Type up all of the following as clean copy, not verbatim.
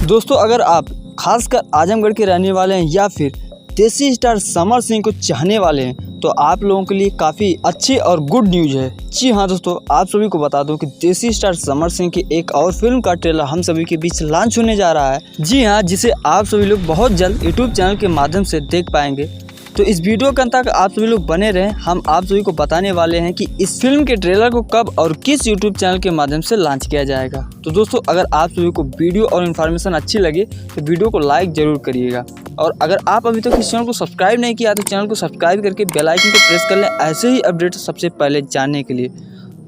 दोस्तों अगर आप खासकर आजमगढ़ के रहने वाले हैं या फिर देसी स्टार समर सिंह को चाहने वाले हैं तो आप लोगों के लिए काफ़ी अच्छी और गुड न्यूज़ है। जी हाँ दोस्तों, आप सभी को बता दूं कि देसी स्टार समर सिंह की एक और फिल्म का ट्रेलर हम सभी के बीच लॉन्च होने जा रहा है। जी हाँ, जिसे आप सभी लोग बहुत जल्द यूट्यूब चैनल के माध्यम से देख पाएंगे। तो इस वीडियो के अंत तक आप सभी लोग बने रहें। हम आप सभी को बताने वाले हैं कि इस फिल्म के ट्रेलर को कब और किस यूट्यूब चैनल के माध्यम से लॉन्च किया जाएगा। तो दोस्तों अगर आप सभी को वीडियो और इन्फॉर्मेशन अच्छी लगे तो वीडियो को लाइक ज़रूर करिएगा, और अगर आप अभी तक इस चैनल को सब्सक्राइब नहीं किया तो चैनल को सब्सक्राइब करके बेल आइकन को प्रेस कर लें ऐसे ही अपडेट सबसे पहले जानने के लिए।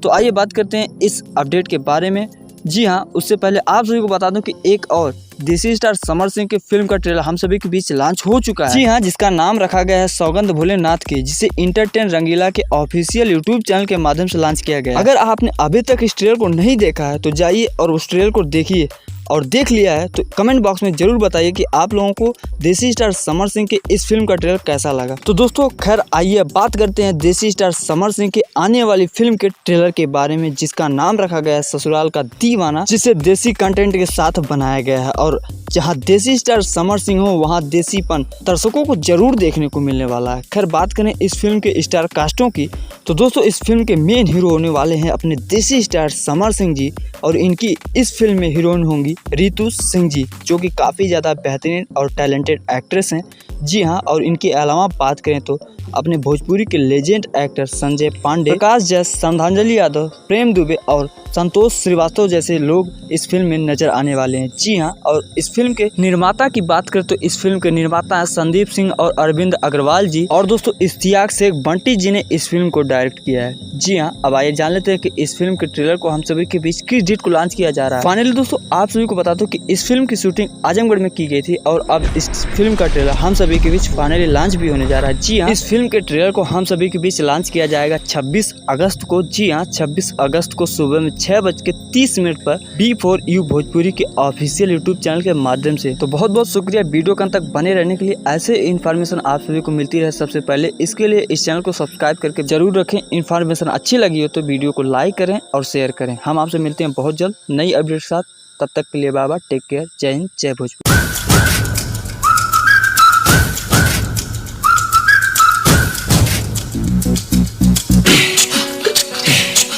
तो आइए बात करते हैं इस अपडेट के बारे में। जी हाँ, उससे पहले आप सभी को बता दूं कि एक और देसी स्टार समर सिंह के फिल्म का ट्रेलर हम सभी के बीच लॉन्च हो चुका है। जी हाँ, जिसका नाम रखा गया है सौगंध भोलेनाथ की, जिसे इंटरटेन रंगीला के ऑफिशियल यूट्यूब चैनल के माध्यम से लॉन्च किया गया है। अगर आपने अभी तक इस ट्रेलर को नहीं देखा है तो जाइए और उस ट्रेलर को देखिए, और देख लिया है तो कमेंट बॉक्स में जरूर बताइए कि आप लोगों को देसी स्टार समर सिंह के इस फिल्म का ट्रेलर कैसा लगा। तो दोस्तों खैर आइए बात करते हैं देसी स्टार समर सिंह के आने वाली फिल्म के ट्रेलर के बारे में, जिसका नाम रखा गया है ससुराल का दीवाना, जिसे देसी कंटेंट के साथ बनाया गया है। और जहां देसी स्टार समर सिंह हो वहां देसीपन दर्शकों को जरूर देखने को मिलने वाला है। खैर बात करें इस फिल्म के स्टार कास्टों की तो दोस्तों इस फिल्म के मेन हीरो होने वाले हैं अपने देसी स्टार समर सिंह जी, और इनकी इस फिल्म में हीरोइन होंगी रितु सिंह जी, जो कि काफ़ी ज़्यादा बेहतरीन और टैलेंटेड एक्ट्रेस हैं। जी हाँ, और इनके अलावा बात करें तो अपने भोजपुरी के लेजेंड एक्टर संजय पांडे, प्रकाश जैस, श्रद्धांजलि यादव, प्रेम दुबे और संतोष श्रीवास्तव जैसे लोग इस फिल्म में नजर आने वाले हैं। जी हाँ, और इस फिल्म के निर्माता की बात करें तो इस फिल्म के निर्माता हैं संदीप सिंह और अरविंद अग्रवाल जी, और दोस्तों इश्तियाक शेख बंटी जी ने इस फिल्म को डायरेक्ट किया है। जी हाँ, अब आइए जान लेते हैं कि इस फिल्म के ट्रेलर को हम सभी के बीच किस डेट को लॉन्च किया जा रहा है। फाइनली दोस्तों आप सभी को बता दो कि इस फिल्म की शूटिंग आजमगढ़ में की गई थी, और अब इस फिल्म का ट्रेलर हम सभी के बीच फाइनली लॉन्च भी होने जा रहा है। जी हाँ, इस फिल्म के ट्रेलर को हम सभी के बीच लॉन्च किया जाएगा 26 अगस्त को। जी हाँ, 26 अगस्त को सुबह में 6:30 पर B4U भोजपुरी के ऑफिशियल यूट्यूब चैनल के माध्यम से। तो बहुत बहुत शुक्रिया वीडियो के अंत तक बने रहने के लिए। ऐसे इन्फॉर्मेशन आप सभी को मिलती रहे सबसे पहले, इसके लिए इस चैनल को सब्सक्राइब करके जरूर रखें। इन्फॉर्मेशन अच्छी लगी हो तो वीडियो को लाइक करें और शेयर करें। हम आपसे मिलते हैं बहुत जल्द नई अपडेट के साथ। तब तक के लिए बाबा टेक केयर, जय हिंद, जय भोजपुरी।